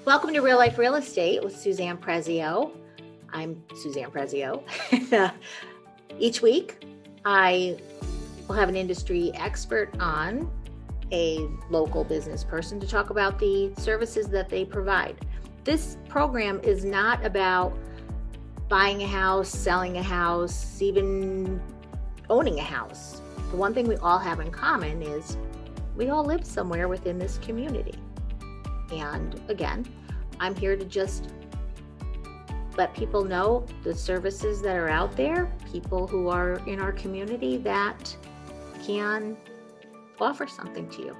Welcome to Real Life Real Estate with Suzanne Prezio. I'm Suzanne Prezio. Each week, I will have an industry expert on, a local business person, to talk about the services that they provide. This program is not about buying a house, selling a house, even owning a house. The one thing we all have in common is we all live somewhere within this community. And again, I'm here to just let people know the services that are out there, people who are in our community that can offer something to you.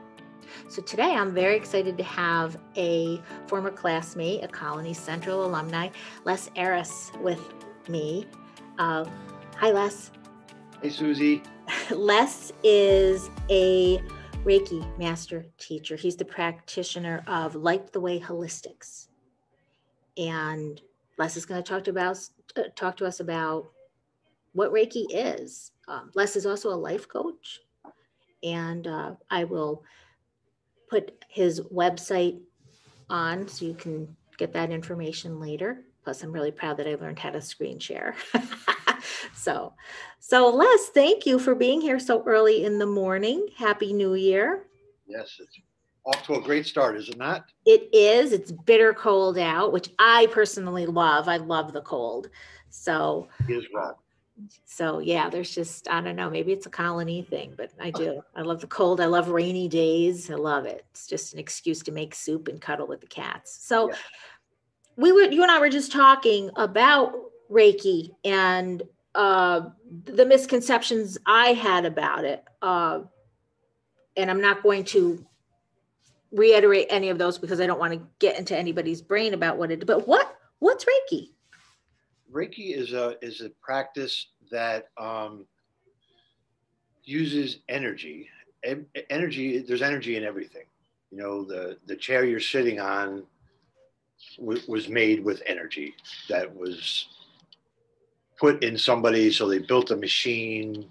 So today I'm very excited to have a former classmate, a Colony Central alumni, Les Arras, with me. Hi, Les. Hey, Susie. Les is a Reiki master teacher. He's the practitioner of Light the Way Holistics. And Les is going to talk to us about what Reiki is. Les is also a life coach. And I will put his website on so you can get that information later. Plus, I'm really proud that I learned how to screen share. So Les, thank you for being here so early in the morning. Happy New Year. Yes, it's off to a great start, is it not? It is. It's bitter cold out, which I personally love. I love the cold. So It is well. So yeah, there's just, I don't know, maybe it's a Colony thing, but I do. I love the cold. I love rainy days. I love it. It's just an excuse to make soup and cuddle with the cats. So Yeah. you and I were just talking about Reiki and the misconceptions I had about it. And I'm not going to reiterate any of those because I don't want to get into anybody's brain about what it, but what's Reiki? Reiki is a practice that uses energy. Energy. There's energy in everything. You know, the chair you're sitting on was made with energy that was put in somebody. So they built a machine.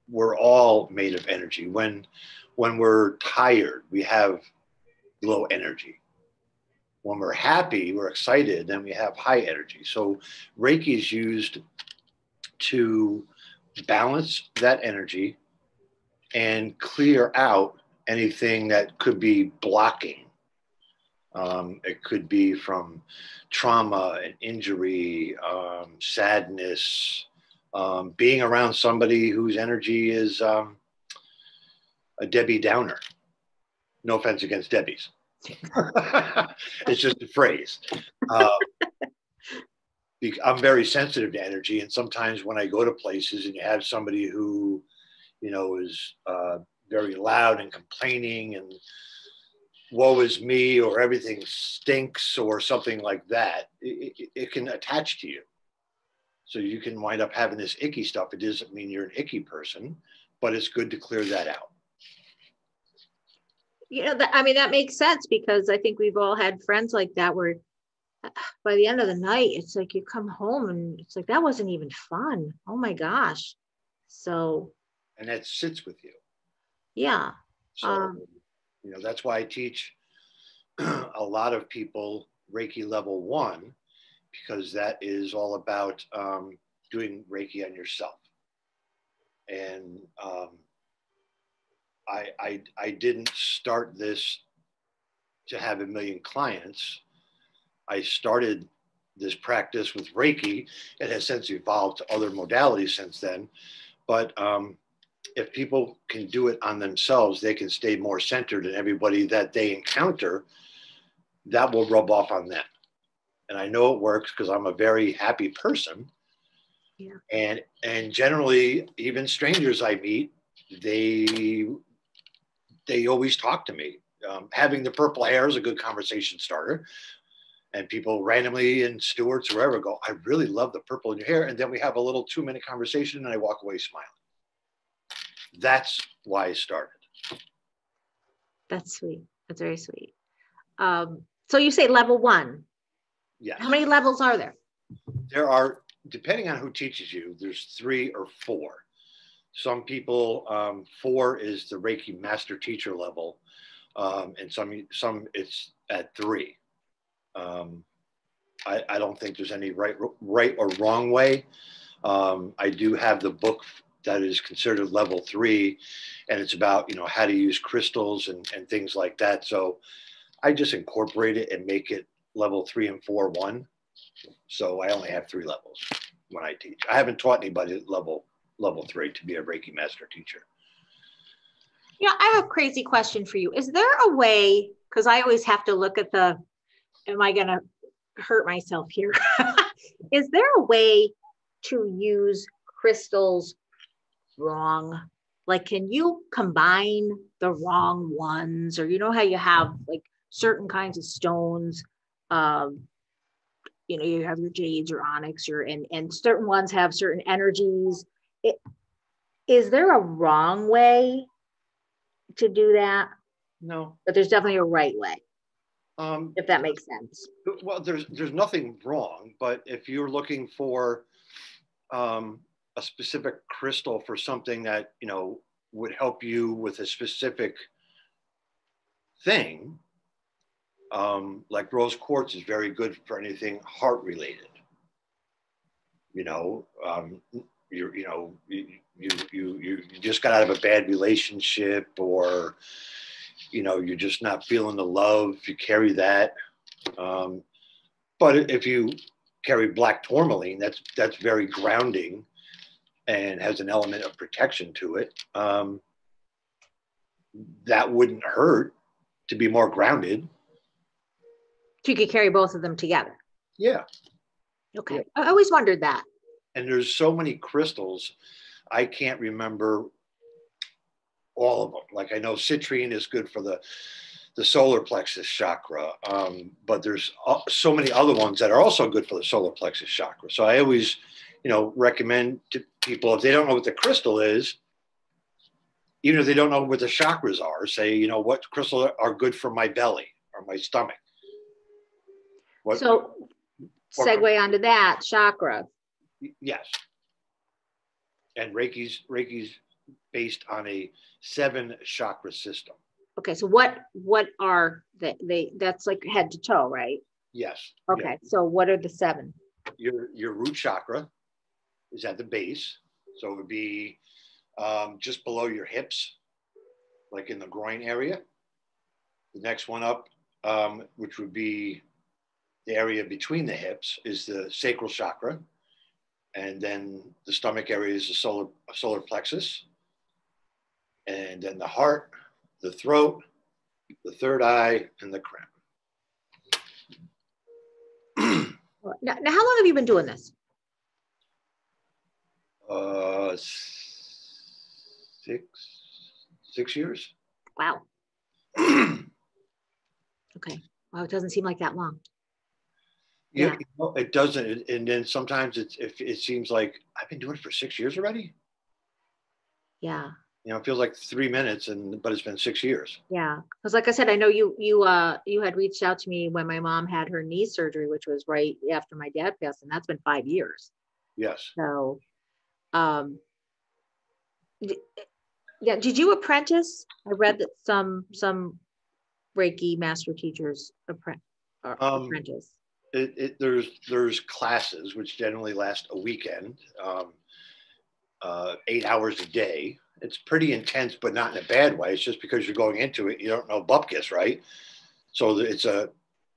We're all made of energy. When we're tired, we have low energy. When we're happy, we're excited, then we have high energy. So Reiki is used to balance that energy and clear out anything that could be blocking. It could be from trauma and injury, sadness, being around somebody whose energy is a Debbie Downer. No offense against Debbie's. It's just a phrase. I'm very sensitive to energy, and sometimes when I go to places and you have somebody who, you know, is very loud and complaining and woe is me or everything stinks or something like that, it can attach to you. So you can wind up having this icky stuff. It doesn't mean you're an icky person, but it's good to clear that out. You know, that makes sense because I think we've all had friends like that where by the end of the night, it's like you come home and it's like, that wasn't even fun. Oh my gosh. So. And that sits with you. Yeah. So, you know, that's why I teach a lot of people Reiki level 1, because that is all about doing Reiki on yourself. And I didn't start this to have a million clients. I started this practice with Reiki. It has since evolved to other modalities since then. But if people can do it on themselves, they can stay more centered, and everybody that they encounter, that will rub off on them. And I know it works because I'm a very happy person. Yeah. And generally, even strangers I meet, they always talk to me. Having the purple hair is a good conversation starter. And people randomly in Stewart's or wherever go, I really love the purple in your hair. And then we have a little 2-minute conversation and I walk away smiling. That's why I started. That's sweet. That's very sweet. So you say level 1. Yes. How many levels are there? There are, depending on who teaches you, there's 3 or 4. Some people, 4 is the Reiki master teacher level. And some it's at 3. I don't think there's any right or wrong way. I do have the book that is considered level 3, and it's about, how to use crystals and things like that. So I just incorporate it and make it level 3 and 4 1. So I only have 3 levels when I teach. I haven't taught anybody at level 3 to be a Reiki master teacher. Yeah, I have a crazy question for you. Is there a way, because I always have to look at am I going to hurt myself here? Is there a way to use crystals wrong? Like, can you combine the wrong ones? Or how you have like certain kinds of stones, you have your jades or onyx, and certain ones have certain energies. Is there a wrong way to do that? No. But there's definitely a right way. If that makes sense. Well, there's nothing wrong, but if you're looking for a specific crystal for something that, would help you with a specific thing, like rose quartz is very good for anything heart related. You just got out of a bad relationship, or you're just not feeling the love, you carry that. But if you carry black tourmaline, that's very grounding and has an element of protection to it. That wouldn't hurt to be more grounded. So you could carry both of them together. Yeah. Okay. Yeah. I always wondered that. And there's so many crystals, I can't remember all of them. Like, I know citrine is good for the solar plexus chakra, but there's so many other ones that are also good for the solar plexus chakra. So I always, recommend to people, if they don't know what the crystal is, even if they don't know what the chakras are, say, what crystals are good for my belly or my stomach. Segue onto that, chakra. Yes. And Reiki's based on a 7 chakra system. Okay, so what are they? That's like head to toe, right? Yes. Okay, yes. So what are the 7? Your root chakra is at the base, so it would be just below your hips, like in the groin area. The next one up, which would be the area between the hips, is the sacral chakra, and then the stomach area is the solar plexus, and then the heart, the throat, the third eye, and the crown. Now, how long have you been doing this? 6 years. Wow. Okay. Well, it doesn't seem like that long. Yeah, it doesn't. And then sometimes it seems like I've been doing it for 6 years already. Yeah. It feels like 3 minutes, but it's been 6 years. Yeah, because like I said, I know you had reached out to me when my mom had her knee surgery, which was right after my dad passed, and that's been 5 years. Yes. So, yeah. Did you apprentice? I read that some Reiki master teachers apprentice. There's classes which generally last a weekend, 8 hours a day. It's pretty intense, but not in a bad way. It's just because you're going into it, you don't know bupkis, right? So it's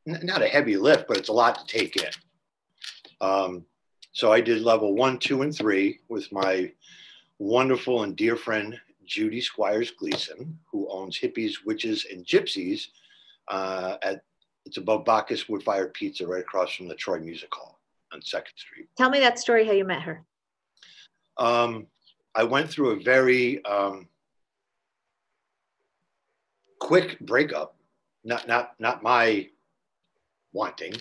not a heavy lift, but it's a lot to take in. So I did level 1, 2, and 3 with my wonderful and dear friend, Judy Squires Gleason, who owns Hippies, Witches, and Gypsies it's above Bacchus Wood-Fired Pizza right across from the Troy Music Hall on 2nd Street. Tell me that story, how you met her. I went through a very quick breakup, not my wanting.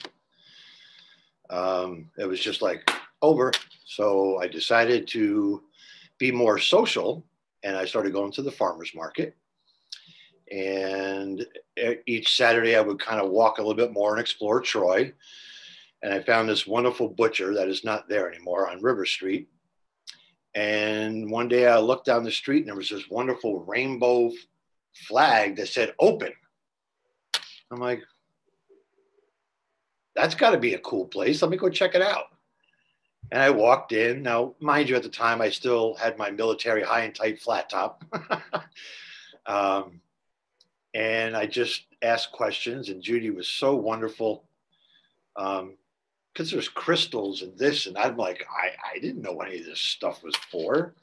It was just like over. So I decided to be more social, and I started going to the farmer's market. And each Saturday I would kind of walk a little bit more and explore Troy. And I found this wonderful butcher that is not there anymore on River Street. And one day I looked down the street and there was this wonderful rainbow flag that said open. I'm like, that's got to be a cool place. Let me go check it out. And I walked in. Now, mind you, at the time, I still had my military high and tight flat top. And I just asked questions, and Judy was so wonderful. Because there's crystals and this, and I'm like, I didn't know what any of this stuff was for.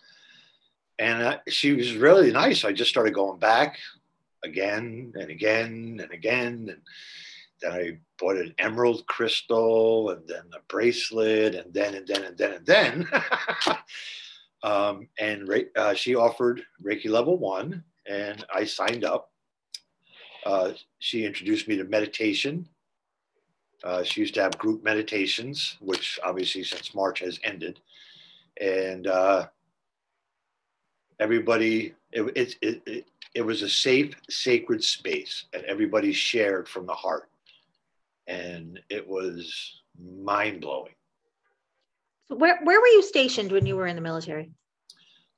And she was really nice. I just started going back again and again and again. And then I bought an emerald crystal, and then a bracelet, and then. She offered Reiki level 1, and I signed up. She introduced me to meditation. She used to have group meditations, which obviously since March has ended. And everybody, it was a safe, sacred space, and everybody shared from the heart. And it was mind-blowing. So where were you stationed when you were in the military?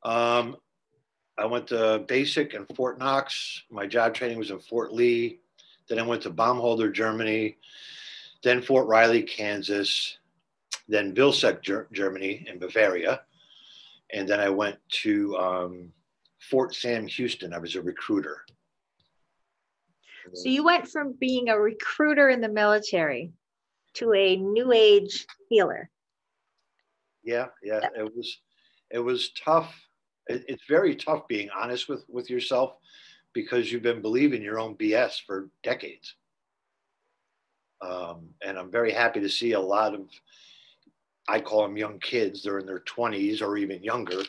I went to basic in Fort Knox. My job training was in Fort Lee. Then I went to Baumholder, Germany. Then Fort Riley, Kansas. Then Vilseck, Germany in Bavaria. And then I went to Fort Sam, Houston. I was a recruiter. So you went from being a recruiter in the military to a new age healer. Yeah. It was tough. It's very tough being honest with yourself, because you've been believing your own BS for decades. And I'm very happy to see a lot of, I call them young kids. They're in their 20s or even younger,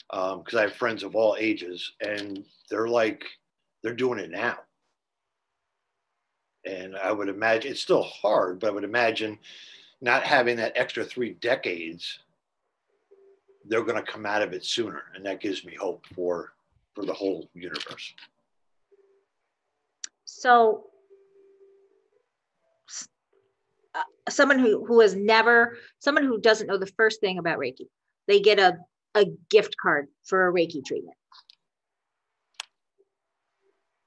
because I have friends of all ages, and they're doing it now. And I would imagine it's still hard, but I would imagine not having that extra 3 decades, they're going to come out of it sooner. And that gives me hope for the whole universe. So someone who doesn't know the first thing about Reiki, they get a gift card for a Reiki treatment.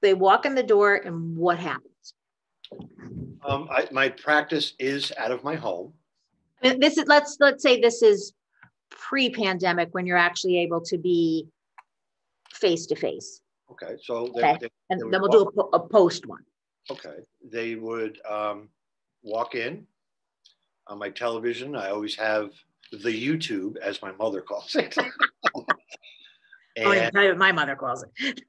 They walk in the door, and what happens? My practice is out of my home. This is, let's say this is pre-pandemic, when you're actually able to be face to face. Okay, so and then we'll do a post one. Okay, they would walk in. On my television, I always have the YouTube, as my mother calls it. I don't even tell you what my mother calls it.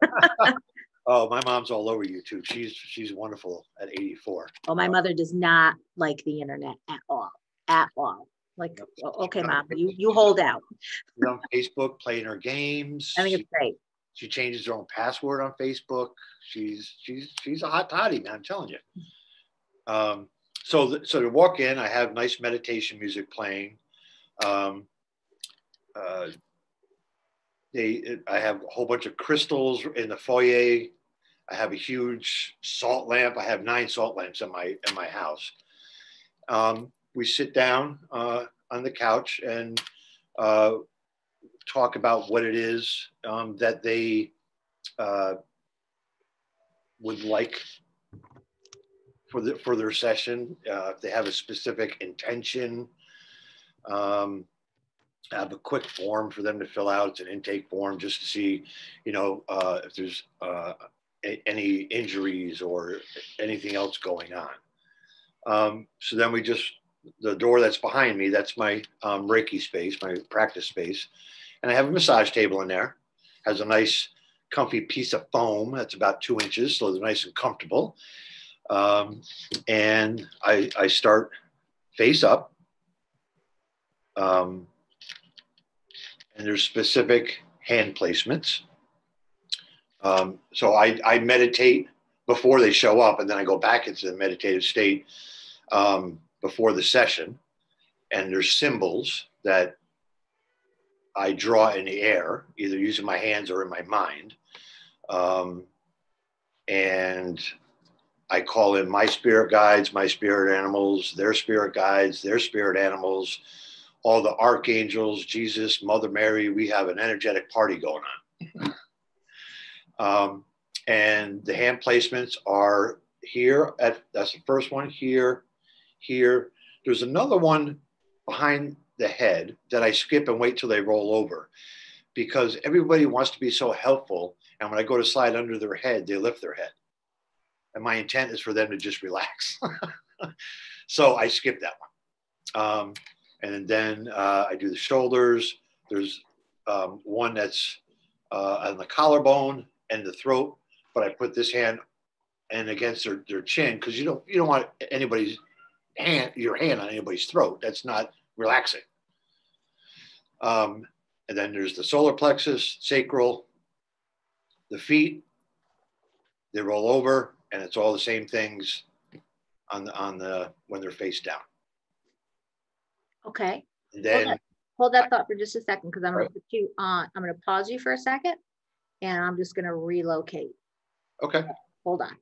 Oh, my mom's all over YouTube. She's wonderful at 84. Oh, my mother does not like the internet at all. At all. Like, okay, Mom, you hold out. She's on Facebook playing her games. I think it's great. She changes her own password on Facebook. She's a hot toddy, man. I'm telling you. So to walk in, I have nice meditation music playing. I have a whole bunch of crystals in the foyer. I have a huge salt lamp. I have 9 salt lamps in my house. We sit down on the couch and talk about what it is that they would like for their session. If they have a specific intention, I have a quick form for them to fill out. It's an intake form just to see, if there's any injuries or anything else going on. So then the door that's behind me, that's my Reiki space, my practice space. And I have a massage table in there. Has a nice comfy piece of foam that's about 2 inches, so they're nice and comfortable. And I start face up. And there's specific hand placements. So I meditate before they show up, and then I go back into the meditative state before the session. And there's symbols that I draw in the air, either using my hands or in my mind. And I call in my spirit guides, my spirit animals, their spirit guides, their spirit animals, all the archangels, Jesus, Mother Mary. We have an energetic party going on. And the hand placements are here. That's the first one, here, here. There's another one behind the head that I skip and wait till they roll over, because everybody wants to be so helpful. And when I go to slide under their head, they lift their head. And my intent is for them to just relax. So I skip that one. And then I do the shoulders. There's one that's on the collarbone and the throat, but I put this hand and against their chin, because you don't want your hand on anybody's throat. That's not relaxing. And then there's the solar plexus, sacral, the feet. They roll over, and it's all the same things on the when they're face down. Okay. And then hold that thought for just a second, because I'm going to put you on. I'm going to pause you for a second, and I'm just going to relocate. Okay. Hold on.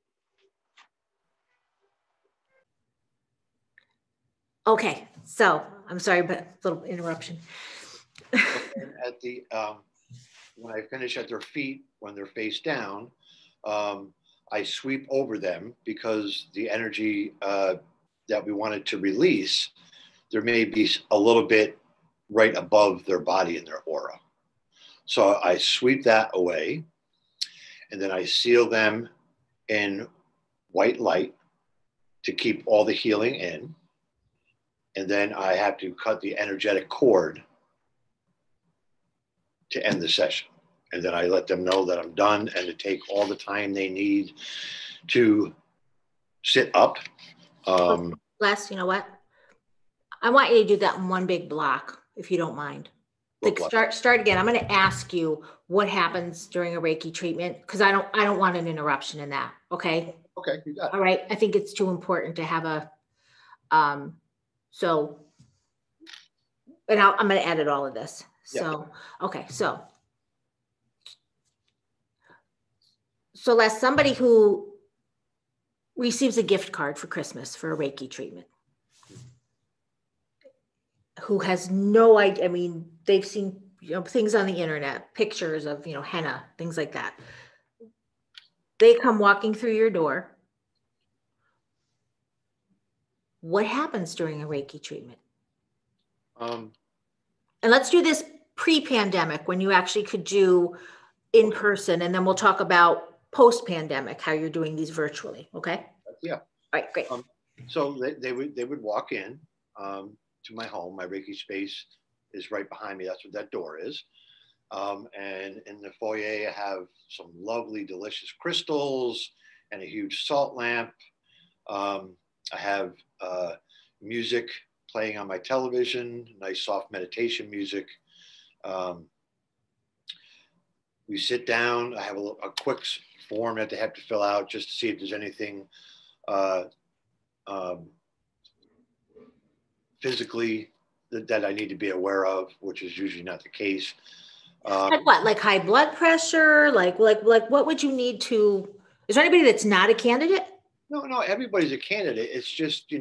Okay, so I'm sorry, but a little interruption. At the when I finish at their feet, when they're face down, I sweep over them, because the energy that we wanted to release, there may be a little bit right above their body in their aura. So I sweep that away, and then I seal them in white light to keep all the healing in. And then I have to cut the energetic cord to end the session. And then I let them know that I'm done, and to take all the time they need to sit up. Les, you know what? I want you to do that in one big block, if you don't mind. Like start again. I'm going to ask you what happens during a Reiki treatment, because I don't want an interruption in that. Okay. Okay, you got it. All right. I think it's too important to have a so, and I'm going to edit all of this. So, yeah. Okay. So Les, somebody who receives a gift card for Christmas for a Reiki treatment, who has no idea, I mean, they've seen, things on the internet, pictures of, henna, things like that. They come walking through your door. What happens during a Reiki treatment? And let's do this pre-pandemic, when you actually could do in person, and then we'll talk about post-pandemic, how you're doing these virtually. Okay. Yeah. All right, great. So they would walk in to my home. My Reiki space is right behind me. That's what that door is. And in the foyer, I have some lovely, delicious crystals and a huge salt lamp. I have music playing on my television, nice soft meditation music. We sit down. I have a quick form that they have to fill out just to see if there's anything physically that I need to be aware of, which is usually not the case. Like what? Like high blood pressure? Like what would you need to? Is there anybody that's not a candidate? No, everybody's a candidate. It's just,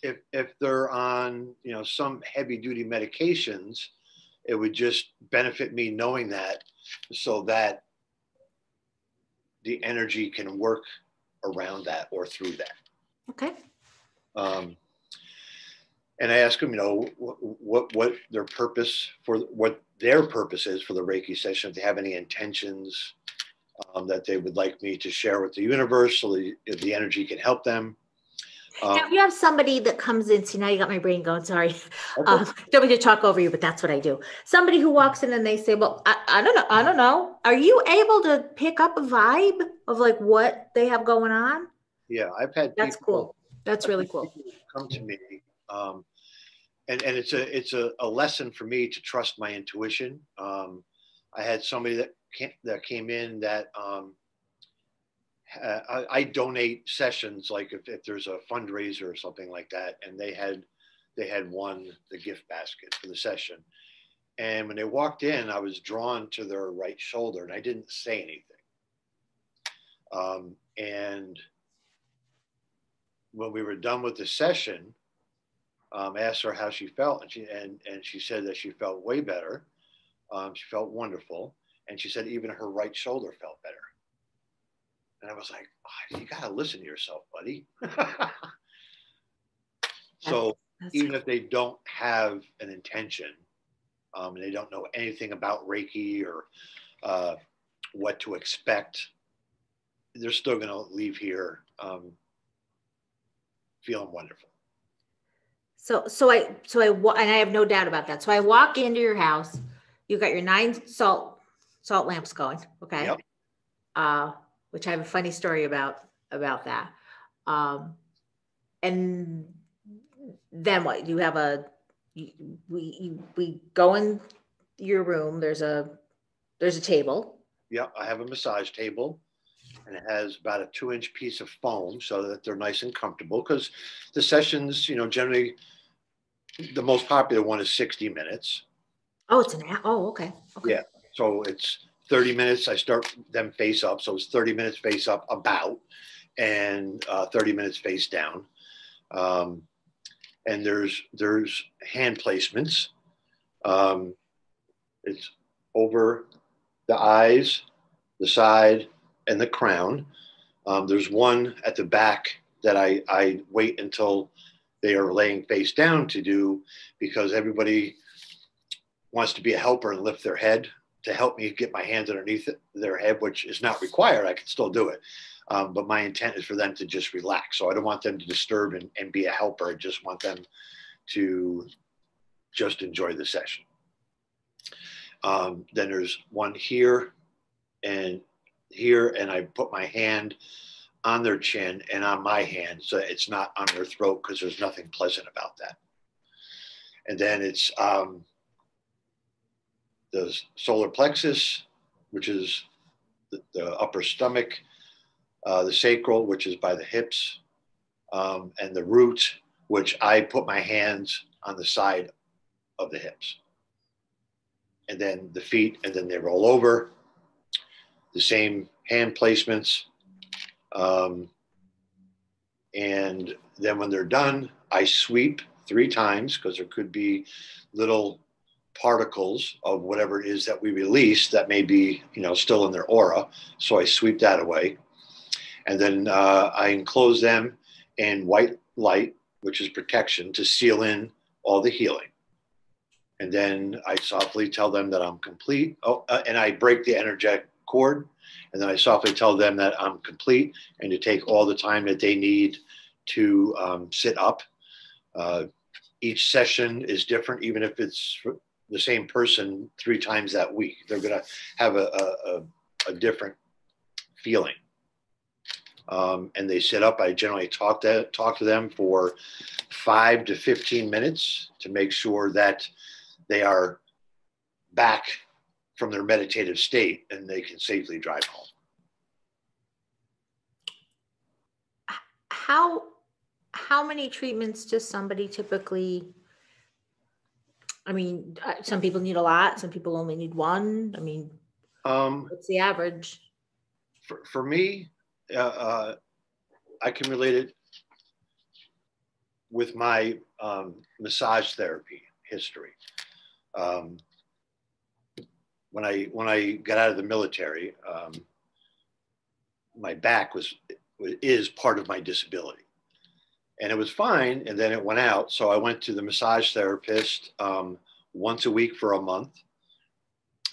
if they're on, some heavy duty medications, it would just benefit me knowing that, so that the energy can work around that or through that. Okay. And I ask them, what their purpose is for the Reiki session, if they have any intentions that they would like me to share with the universe, so the energy can help them. Now, if you have somebody that comes in, see, now you got my brain going, sorry. Okay. Don't mean to talk over you, but that's what I do. Somebody who walks in and they say, well, I don't know. Are you able to pick up a vibe of like what they have going on? Yeah, I've had That's cool. That's really cool. Come to me. And it's a lesson for me to trust my intuition. I had somebody that came in that I donate sessions, like if there's a fundraiser or something like that, and they had won the gift basket for the session. And when they walked in, I was drawn to their right shoulder, and I didn't say anything. And when we were done with the session, I asked her how she felt, and she said that she felt way better. She felt wonderful, and she said even her right shoulder felt better. And I was like, oh, you got to listen to yourself, buddy. So even if they don't have an intention, and they don't know anything about Reiki or what to expect, they're still going to leave here feeling wonderful. And I have no doubt about that. So I walk into your house, you've got your 9 salt lamps going. Okay. Yep. Which I have a funny story about that. And then what? You have we go in your room. There's a table. Yeah, I have a massage table, and it has about a 2-inch piece of foam so that they're nice and comfortable. Because the sessions, generally, the most popular one is 60 minutes. Oh, okay. Yeah. So it's 30 minutes. I start them face up. So it's 30 minutes face up about, and 30 minutes face down. And there's hand placements. It's over the eyes, the side, and the crown. There's one at the back that I wait until they are laying face down to do, because everybody wants to be a helper and lift their head to help me get my hands underneath their head, which is not required. I can still do it. But my intent is for them to just relax. So I don't want them to disturb and be a helper. I just want them to just enjoy the session. Then there's one here and here, and I put my hand on their chin and on my hand, so it's not on their throat, because there's nothing pleasant about that. And then it's the solar plexus, which is the upper stomach, the sacral, which is by the hips, and the root, which I put my hands on the side of the hips. And then the feet, and then they roll over. The same hand placements. And then when they're done, I sweep 3 times, because there could be little particles of whatever it is that we release that may be, still in their aura. So I sweep that away. And then I enclose them in white light, which is protection, to seal in all the healing. And then I softly tell them that I'm complete. And I break the energetic cord. And then I softly tell them that I'm complete, and to take all the time that they need to sit up. Each session is different, even if it's the same person 3 times that week. They're going to have a different feeling. And they sit up. I generally talk to them for 5 to 15 minutes to make sure that they are back from their meditative state and they can safely drive home. How many treatments does somebody typically? I mean, some people need a lot. Some people only need 1. What's the average? For me, I can relate it with my massage therapy history. When I got out of the military, my back is part of my disability, and it was fine. And then it went out. So I went to the massage therapist once a week for a month,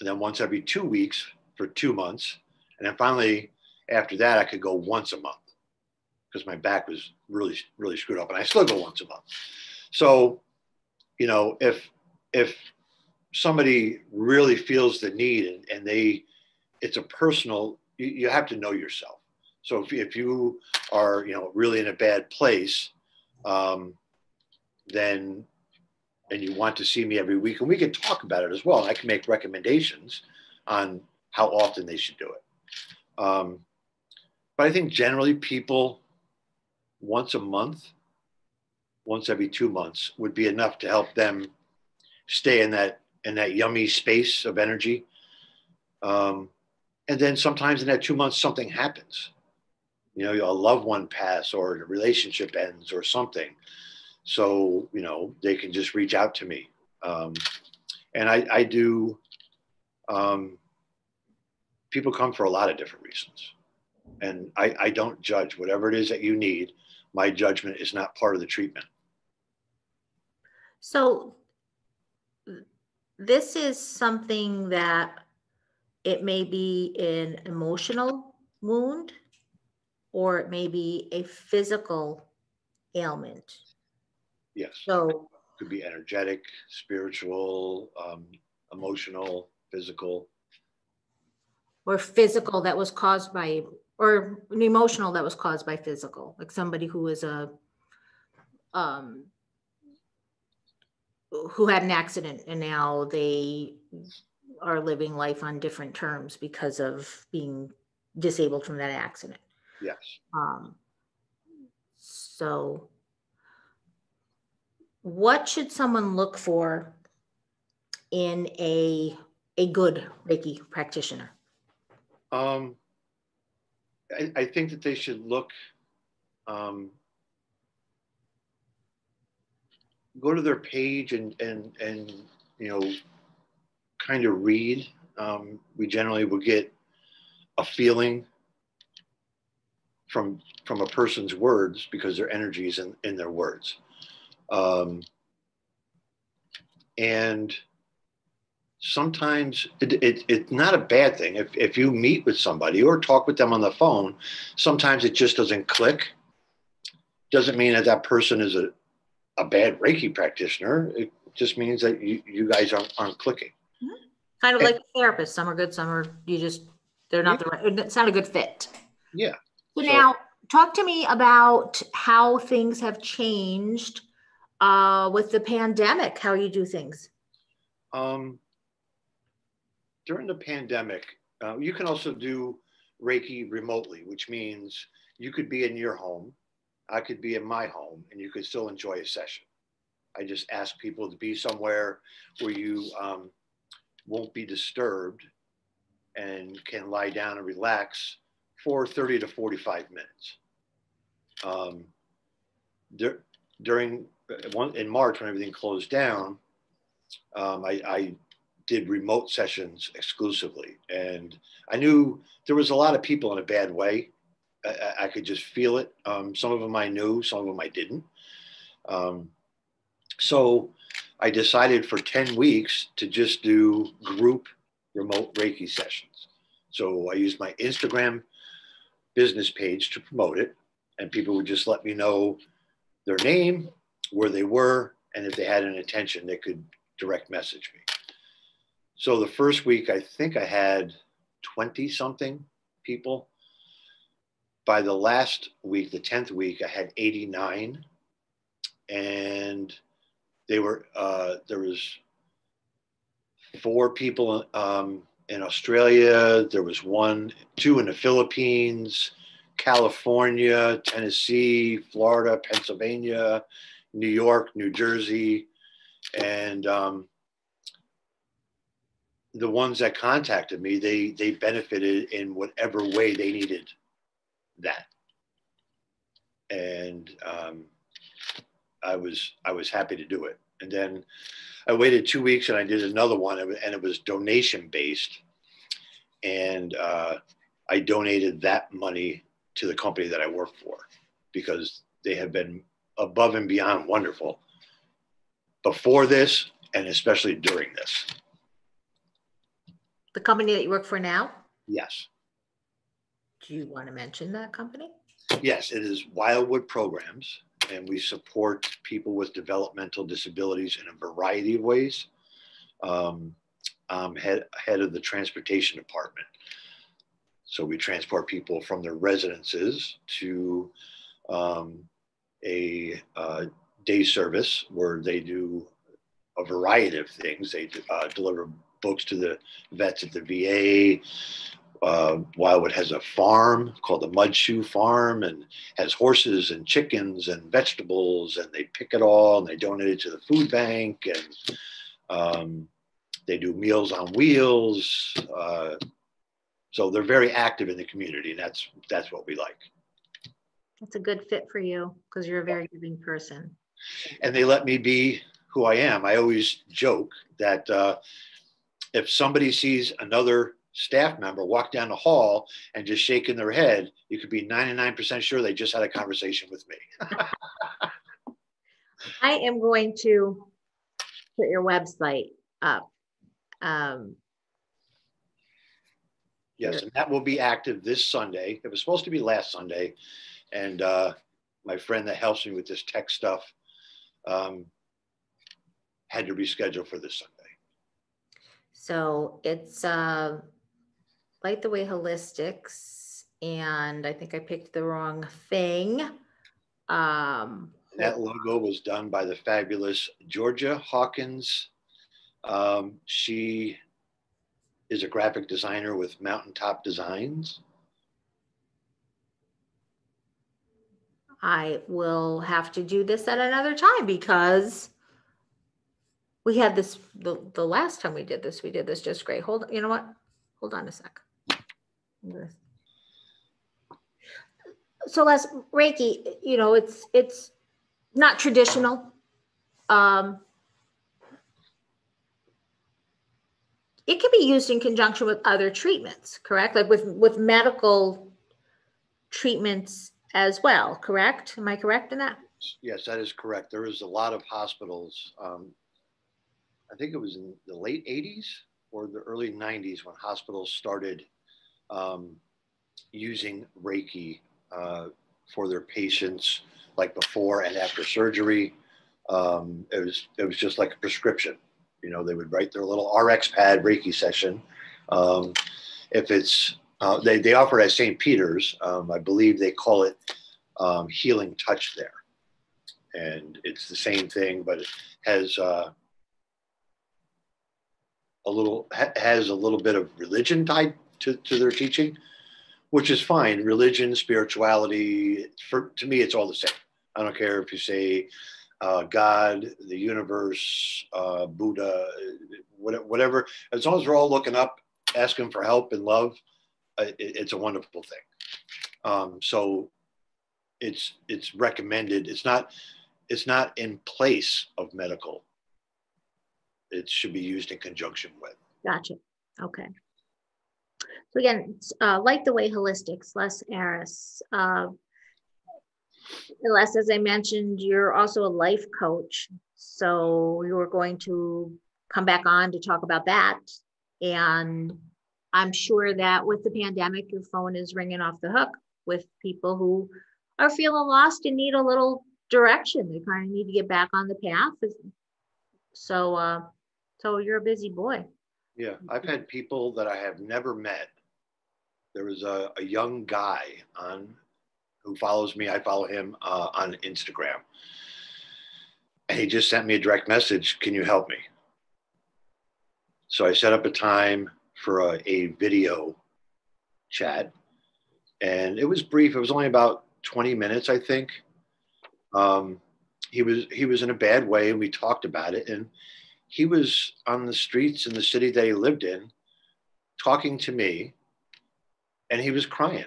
and then once every 2 weeks for 2 months. And then finally, after that, I could go once a month, because my back was really, really screwed up, and I still go once a month. So, if somebody really feels the need and it's a personal, you have to know yourself. So if you are, really in a bad place, then, and you want to see me every week, and we can talk about it as well. And I can make recommendations on how often they should do it. But I think generally people once a month, once every 2 months would be enough to help them stay in that yummy space of energy. And then sometimes in that 2 months, something happens. A loved one pass, or the relationship ends, or something. So, they can just reach out to me. And I do, people come for a lot of different reasons. And I don't judge whatever it is that you need. My judgment is not part of the treatment. So this is something that it may be an emotional wound or it may be a physical ailment. Yes. So Could be energetic, spiritual, emotional, physical. or physical that was caused by, or an emotional that was caused by physical, like somebody who is um, who had an accident and now they are living life on different terms because of being disabled from that accident. Yes. So what should someone look for in a good Reiki practitioner? I think that they should look, go to their page and you know, kind of read. We generally will get a feeling from a person's words because their energy is in their words. And sometimes it's not a bad thing. If you meet with somebody or talk with them on the phone, sometimes it just doesn't click. Doesn't mean that that person is a bad Reiki practitioner. It just means that you guys aren't clicking. Kind of like a therapist. Some are good, some are, they're not the right, it's not a good fit. Yeah. So now talk to me about how things have changed with the pandemic, how you do things. During the pandemic, you can also do Reiki remotely, which means you could be in your home, I could be in my home, and you could still enjoy a session. I just ask people to be somewhere where you won't be disturbed and can lie down and relax for 30 to 45 minutes. During in March, when everything closed down, I did remote sessions exclusively. And I knew there was a lot of people in a bad way. I could just feel it. Some of them I knew, some of them I didn't. So I decided for 10 weeks to just do group remote Reiki sessions. So I used my Instagram business page to promote it. And people would just let me know their name, where they were, and if they had an intention, they could direct message me. So the first week, I think I had 20 something people. By the last week, the 10th week, I had 89. And they were, there was 4 people in Australia. There was 2 in the Philippines, California, Tennessee, Florida, Pennsylvania, New York, New Jersey. And the ones that contacted me, they benefited in whatever way they needed that. And I was happy to do it. And then I waited 2 weeks and I did another one, and it was donation based. And I donated that money to the company that I work for because they have been above and beyond wonderful before this and especially during this. The company that you work for now? Yes. Do you want to mention that company? Yes, it is Wildwood Programs, and we support people with developmental disabilities in a variety of ways. I'm head of the transportation department. So we transport people from their residences to a day service where they do a variety of things. They deliver books to the vets at the VA. Wildwood has a farm called the Mud Shoe Farm and has horses and chickens and vegetables, and they pick it all and they donate it to the food bank, and they do Meals on Wheels. So they're very active in the community, and that's what we like. That's a good fit for you because you're a very giving person. And they let me be who I am. I always joke that if somebody sees another staff member walk down the hall and just shaking their head, you could be 99% sure they just had a conversation with me. I am going to put your website up. Yes, and that will be active this Sunday. It was supposed to be last Sunday, and my friend that helps me with this tech stuff had to reschedule for this Sunday. So it's Light the Way Holistics, and I think I picked the wrong thing. That logo was done by the fabulous Georgia Hawkins. She is a graphic designer with Mountaintop Designs. I will have to do this at another time because we had this, the last time we did this just great. You know what? Hold on a sec. So Les, Reiki, you know, it's not traditional. It can be used in conjunction with other treatments, correct? Like with medical treatments as well, correct? Am I correct in that? Yes, that is correct. There is a lot of hospitals. I think it was in the late 80s or the early 90s when hospitals started using Reiki for their patients, like before and after surgery. It was just like a prescription. You know, they would write their little RX pad Reiki session. If it's they offer it at St. Peter's. I believe they call it Healing Touch there, and it's the same thing, but it has a little bit of religion tied to their teaching, which is fine. Religion, spirituality, to me, it's all the same. I don't care if you say God, the universe, Buddha, whatever. As long as we're all looking up, asking for help and love, it's a wonderful thing. So it's recommended. It's not in place of medical. It should be used in conjunction with. Gotcha. Okay. So again, Like the Way Holistics, Les Arras. Les, as I mentioned, you're also a life coach. So we were going to come back on to talk about that. And I'm sure that with the pandemic, your phone is ringing off the hook with people who are feeling lost and need a little direction. They kind of need to get back on the path. So you're a busy boy. Yeah, I've had people that I have never met. There was a young guy who follows me. I follow him on Instagram. And he just sent me a direct message. Can you help me? So I set up a time for a video chat. And it was brief. It was only about 20 minutes, I think. He was in a bad way, and we talked about it. And he was on the streets in the city that he lived in talking to me, and he was crying.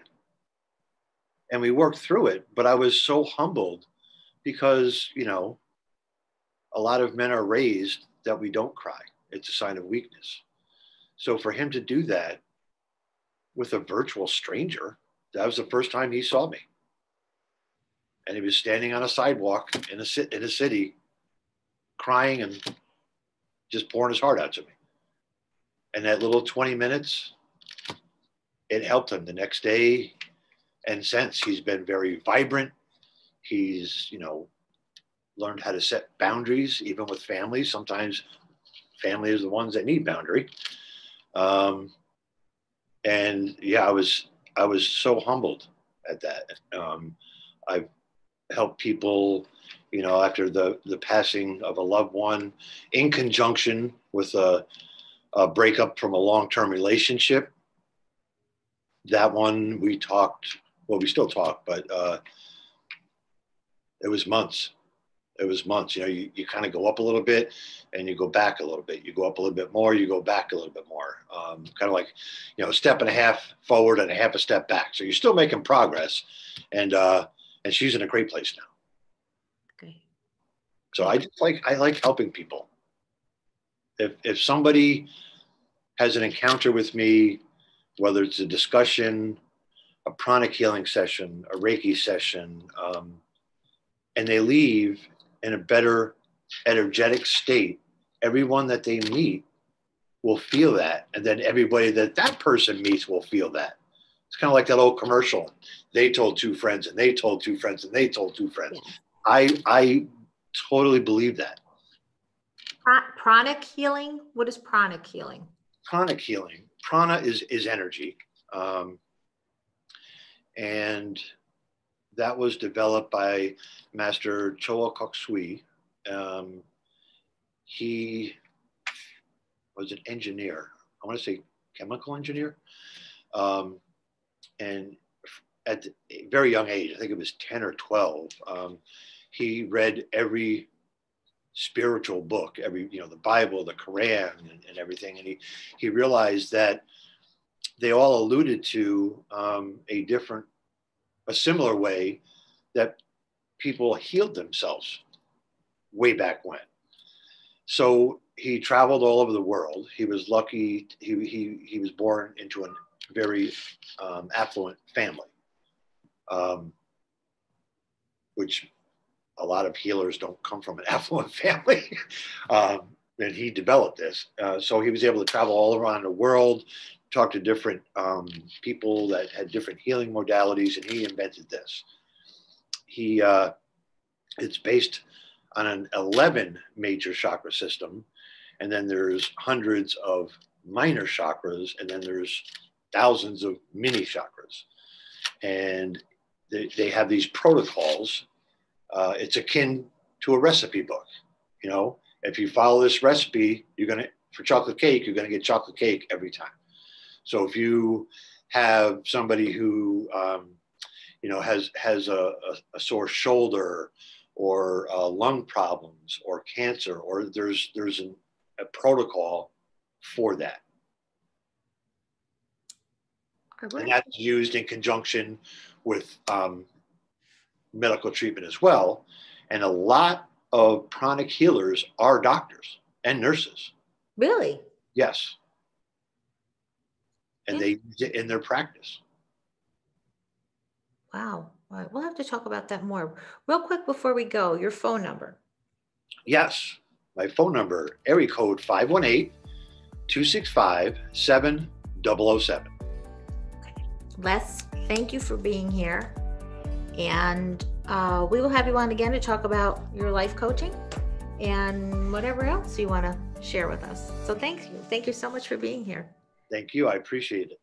And we worked through it, but I was so humbled because, you know, a lot of men are raised that we don't cry. It's a sign of weakness. So for him to do that with a virtual stranger, that was the first time he saw me. And he was standing on a sidewalk in a city crying and just pouring his heart out to me. And that little 20 minutes, it helped him the next day. And since, he's been very vibrant. He's, you know, learned how to set boundaries, even with family. Sometimes family is the ones that need boundary. And yeah, I was so humbled at that. I've helped people, you know, after the passing of a loved one, in conjunction with a breakup from a long-term relationship. That one we talked, well, we still talk, but it was months. It was months. You know, you kind of go up a little bit and you go back a little bit. You go up a little bit more, you go back a little bit more. Kind of like, you know, a step and a half forward and a half a step back. So you're still making progress. And she's in a great place now. Okay. So I like helping people. If somebody has an encounter with me whether it's a discussion, a pranic healing session, a Reiki session, and they leave in a better energetic state. Everyone that they meet will feel that. And then everybody that person meets will feel that. It's kind of like that old commercial. They told two friends and they told two friends and they told two friends. Yeah. I totally believe that. Pranic healing? What is pranic healing? Pranic healing. Prana is energy. And that was developed by Master Choa Kok Sui. He was an engineer. I want to say chemical engineer. And at a very young age, I think it was 10 or 12, he read every spiritual book, the Bible, the Quran, and everything. And he realized that they all alluded to a similar way that people healed themselves way back when. So he traveled all over the world. He was lucky. He was born into a very affluent family, which a lot of healers don't come from an affluent family. And he developed this. So he was able to travel all around the world, talk to different people that had different healing modalities, and he invented this. It's based on an 11 major chakra system, and then there's hundreds of minor chakras, and then there's thousands of mini chakras. And they have these protocols. It's akin to a recipe book. If you follow this recipe, for chocolate cake, you're going to get chocolate cake every time. So if you have somebody who, has a sore shoulder or lung problems or cancer, or there's a protocol for that. And that's used in conjunction with medical treatment as well. And a lot of pranic healers are doctors and nurses. Really? Yes. And they use it in their practice. Wow. All right. We'll have to talk about that more. Real quick before we go, your phone number. Yes. My phone number, area code 518-265-7007. Okay. Les, thank you for being here. And we will have you on again to talk about your life coaching and whatever else you want to share with us. So thank you. Thank you so much for being here. Thank you. I appreciate it.